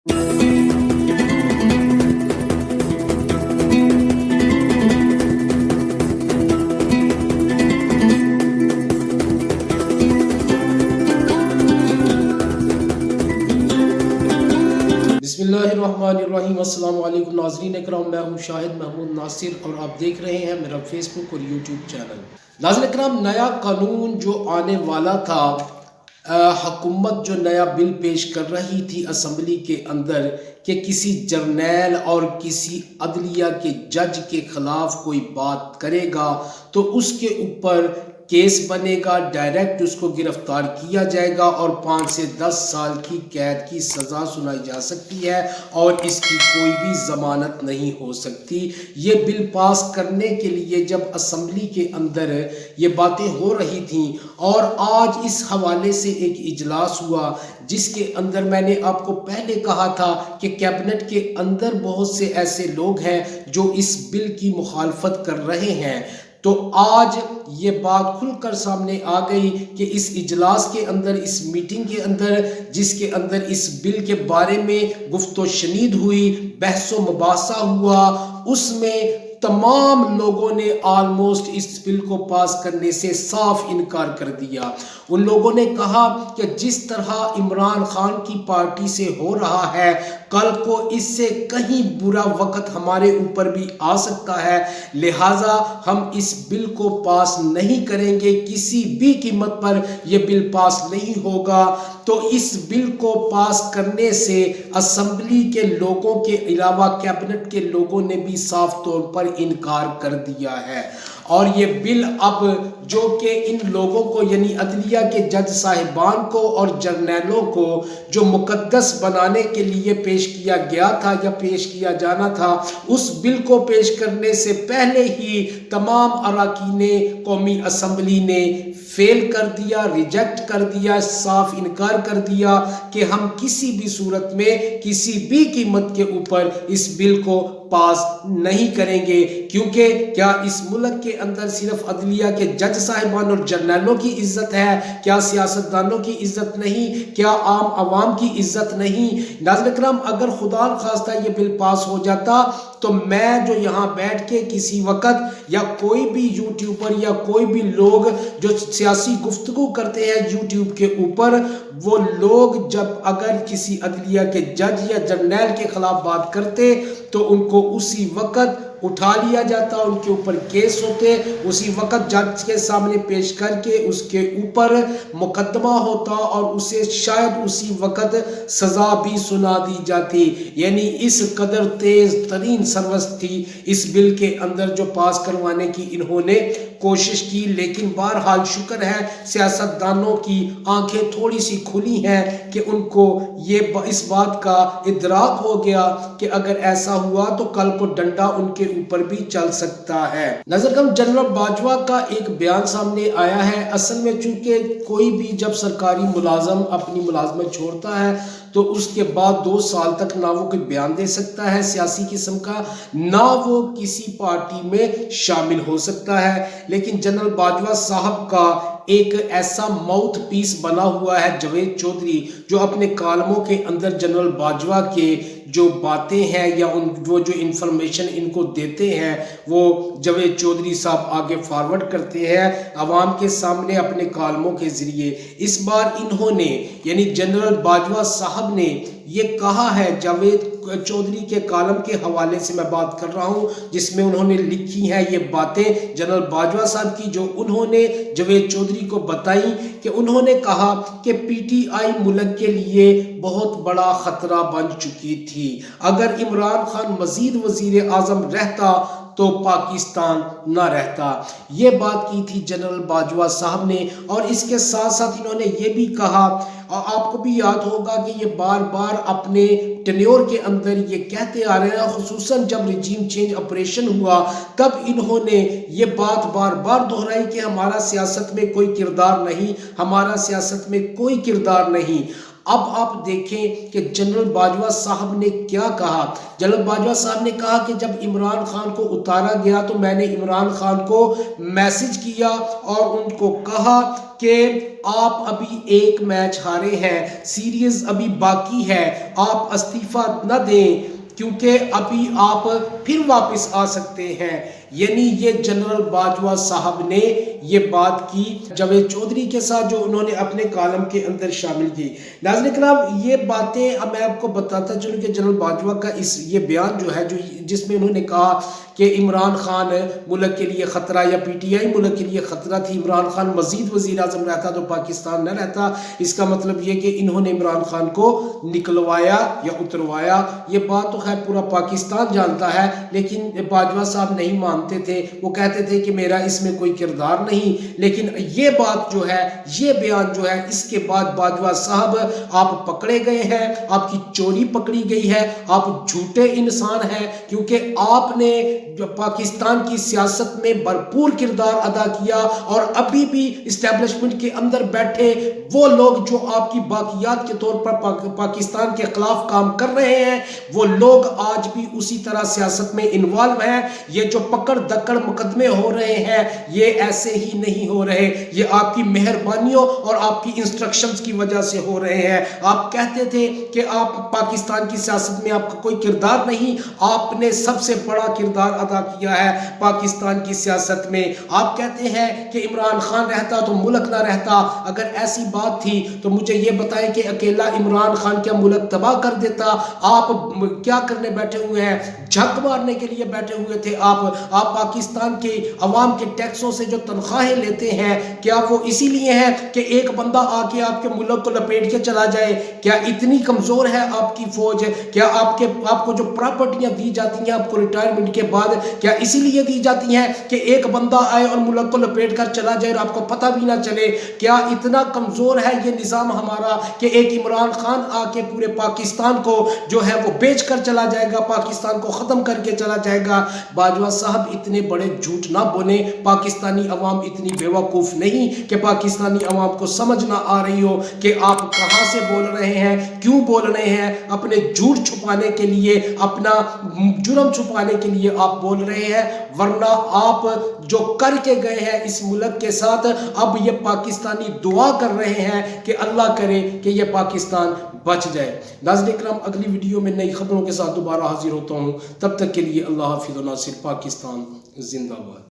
बिस्मिल्लाहिर्रहमानिर्रहीम। अस्सलाम वालेकुम नाज़रीन इकराम, मैं हूँ शाहिद महमूद नासिर और आप देख रहे हैं मेरा फेसबुक और यूट्यूब चैनल। नाज़रीन इकराम, नया कानून जो आने वाला था, हुकूमत जो नया बिल पेश कर रही थी असम्बली के अंदर कि किसी जर्नैल और किसी अदलिया के जज के ख़िलाफ़ कोई बात करेगा तो उसके ऊपर केस बनेगा, डायरेक्ट उसको गिरफ्तार किया जाएगा और 5 से 10 साल की कैद की सज़ा सुनाई जा सकती है और इसकी कोई भी ज़मानत नहीं हो सकती। ये बिल पास करने के लिए जब असम्बली के अंदर ये बातें हो रही थीं और आज इस हवाले से एक इजलास हुआ जिसके अंदर मैंने आपको पहले कहा था कि कैबिनेट के अंदर बहुत से ऐसे लोग हैं जो इस बिल की मुखालफत कर रहे हैं। तो आज ये बात खुलकर सामने आ गई कि इस इजलास के अंदर, इस मीटिंग के अंदर, जिसके अंदर इस बिल के बारे में गुफ्तो शनीद हुई, बहसो मुबासा हुआ, उसमें तमाम लोगों ने ऑलमोस्ट इस बिल को पास करने से साफ इनकार कर दिया। उन लोगों ने कहा कि जिस तरह इमरान खान की पार्टी से हो रहा है, कल को इससे कहीं बुरा वक्त हमारे ऊपर भी आ सकता है, लिहाजा हम इस बिल को पास नहीं करेंगे, किसी भी कीमत पर यह बिल पास नहीं होगा। तो इस बिल को पास करने से असम्बली के लोगों के अलावा कैबिनेट के लोगों ने भी साफ तौर पर इनकार कर दिया है। और ये बिल अब जो कि इन लोगों को यानी अदलिया के जज साहिबान को और जर्नैलों को जो मुकद्दस बनाने के लिए पेश किया गया था या पेश किया जाना था, उस बिल को पेश करने से पहले ही तमाम अरकाने कौमी असम्बली ने फेल कर दिया, रिजेक्ट कर दिया, साफ इनकार कर दिया कि हम किसी भी सूरत में किसी भी कीमत के ऊपर इस बिल को पास नहीं करेंगे। क्योंकि क्या इस मुल्क के अंदर सिर्फ अदलिया के जज साहिबान और जर्नलों की इज्जत है? क्या सियासतदानों की इज्जत नहीं? क्या आम आवाम की इज्जत नहीं? नाज़रीन इकराम, अगर खुदा न खास्ता ये बिल पास हो जाता तो मैं जो यहाँ बैठ के किसी वक्त या कोई भी यूट्यूबर या कोई भी लोग जो सियासी गुफ्तगू करते हैं यूट्यूब के ऊपर, वो लोग जब अगर किसी अदलिया के जज या जर्नैल के खिलाफ बात करते तो उनको उसी वक्त उठा लिया जाता, उनके ऊपर केस होते, उसी वक्त जज के सामने पेश करके उसके ऊपर मुकदमा होता और उसे शायद उसी वक्त सज़ा भी सुना दी जाती। यानी इस कदर तेज़ तरीन सर्वस थी इस बिल के अंदर जो पास करवाने की इन्होंने कोशिश की। लेकिन बहरहाल शुक्र है सियासतदानों की आंखें थोड़ी सी खुली हैं कि उनको ये इस बात का इदराक हो गया कि अगर ऐसा हुआ तो कल को डंडा उनके ऊपर भी चल सकता है। नजर कम जनरल बाजवा का एक बयान सामने आया है। असल में चूंकि कोई भी जब सरकारी मुलाजम अपनी मुलाजमत छोड़ता है तो उसके बाद 2 साल तक ना वो कोई बयान दे सकता है सियासी किस्म का, ना वो किसी पार्टी में शामिल हो सकता है। लेकिन जनरल बाजवा साहब का एक ऐसा माउथ पीस बना हुआ है जावेद चौधरी, जो अपने कालमों के अंदर जनरल बाजवा के जो बातें हैं या वो जो इन्फॉर्मेशन इनको देते हैं वो जावेद चौधरी साहब आगे फॉरवर्ड करते हैं आवाम के सामने अपने कालमों के ज़रिए। इस बार इन्होंने यानी जनरल बाजवा साहब ने ये कहा है, जावेद चौधरी के कालम के हवाले से मैं बात कर रहा हूँ जिसमें उन्होंने लिखी हैं ये बातें जनरल बाजवा साहब की, जो उन्होंने जावेद चौधरी को बताई कि उन्होंने कहा कि पीटीआई मुल्क के लिए बहुत बड़ा ख़तरा बन चुकी थी। अगर इमरान खान मजीद वज़ीर आज़म रहता तो पाकिस्तान ना रहता। ये बात की थी जनरल बाजवा साहब ने। और इसके साथ साथ इन्होंने ये भी कहा, और आपको भी याद होगा कि ये बार बार अपने टेन्योर के अंदर ये कहते आ रहे हैं, खुसूसन जब रिजीम चेंज ऑपरेशन हुआ तब इन्होंने ये बात बार बार दोहराई कि हमारा सियासत में कोई किरदार नहीं, हमारा सियासत में कोई किरदार नहीं। اب آپ دیکھیں کہ جنرل باجوہ صاحب نے کیا کہا۔ جنرل باجوہ صاحب نے کہا کہ جب عمران خان کو اتارا گیا تو میں نے عمران خان کو میسج کیا اور ان کو کہا کہ آپ ابھی ایک میچ ہارے ہیں، سیریز ابھی باقی ہے، آپ استعفیٰ نہ دیں کیونکہ ابھی آپ پھر واپس آ سکتے ہیں۔ یعنی یہ جنرل باجوہ صاحب نے یہ بات کی جاوید چودھری کے ساتھ، جو انہوں نے اپنے کالم کے اندر شامل کی۔ ناظرین کرام، یہ باتیں اب میں آپ کو بتاتا چلوں کہ جنرل باجوہ کا یہ بیان جو ہے، جس میں انہوں نے کہا کہ عمران خان ملک کے لیے خطرہ یا پی ٹی آئی ملک کے لیے خطرہ تھی، عمران خان مزید وزیر اعظم رہتا تو پاکستان نہ رہتا، اس کا مطلب یہ کہ انہوں نے عمران خان کو نکلوایا یا اتروایا۔ یہ بات تو خیر پورا پاکستان جانتا ہے، لیکن باجوہ صاحب نہیں مانتے تھے، وہ کہتے تھے کہ میرا اس میں کوئی کردار نہیں۔ لیکن یہ بات جو ہے، یہ بیان جو ہے، اس کے بعد باجوہ صاحب آپ پکڑے گئے ہیں، آپ کی چوری پکڑی گئی ہے، آپ جھوٹے انسان ہیں، کیونکہ آپ نے پاکستان کی سیاست میں بھرپور کردار ادا کیا، اور ابھی بھی اسٹیبلشمنٹ کے اندر بیٹھے وہ لوگ جو آپ کی باقیات کے طور پر پاکستان کے خلاف کام کر رہے ہیں، وہ لوگ آج بھی اسی طرح سیاست میں انوالو ہیں۔ یہ جو پکڑ دکڑ مقدمے ہو رہے ہیں، یہ ایسے ہی نہیں ہو رہے، یہ آپ کی مہربانیوں اور آپ کی انسٹرکشنز کی وجہ سے ہو رہے ہیں۔ آپ کہتے تھے کہ آپ پاکستان کی سیاست میں آپ کا کوئی کردار نہیں، آپ نے سب سے بڑا کردار ادا کیا ہے پاکستان کی سیاست میں۔ آپ کہتے ہیں کہ عمران خان رہتا تو ملک نہ رہتا۔ اگر ایسی بات تھی تو مجھے یہ بتائیں کہ اکیلا عمران خان کیا ملک تباہ کر دیتا؟ آپ کیا کرنے بیٹھے ہوئے ہیں؟ جھک مارنے کے لیے بیٹھے ہوئے تھے آپ پاکستان کے عوام کے ٹیکسوں سے جو تنخواہیں لیتے ہیں، کیا وہ اسی لیے ہیں کہ ایک بندہ آ کے آپ کے ملک کو لپیٹ کے چلا جائے؟ کیا اتنی کمزور ہے آپ کی فوج؟ کیا آپ کو جو پراپرٹیاں دی جاتی ہیں آپ کو ریٹائرمنٹ کے بعد، کیا اسی لیے دی جاتی ہیں کہ ایک بندہ آئے اور ملک کو لپیٹ کر چلا جائے اور آپ کو پتہ بھی نہ چلے؟ کیا اتنا کمزور ہے یہ نظام ہمارا کہ ایک عمران خان آ کے پورے پاکستان کو جو ہے وہ بیچ کر چلا جائے گا، پاکستان کو ختم کر کے چلا جائے گا؟ باجوہ صاحب اتنے بڑے جھوٹ نہ بولیں، پاکستانی عوام اتنی بیوقوف نہیں کہ پاکستانی عوام کو سمجھ نہ آ رہی ہو کہ آپ کہاں سے بول رہے ہیں، کیوں بول رہے ہیں۔ اپنے جھوٹ چھپانے کے لیے، اپنا جرم چھپانے کے لیے آپ بول رہے ہیں، ورنہ آپ جو کر کے گئے ہیں اس ملک کے ساتھ، اب یہ پاکستانی دعا کر رہے ہیں کہ اللہ کرے کہ یہ پاکستان بچ جائے۔ ناظرین کرام، اگلی ویڈیو میں نئی خبروں کے ساتھ دوبارہ حاضر ہوتا ہوں، تب تک کے لیے اللہ حافظ و ناصر۔ پاکستان زندہ باد۔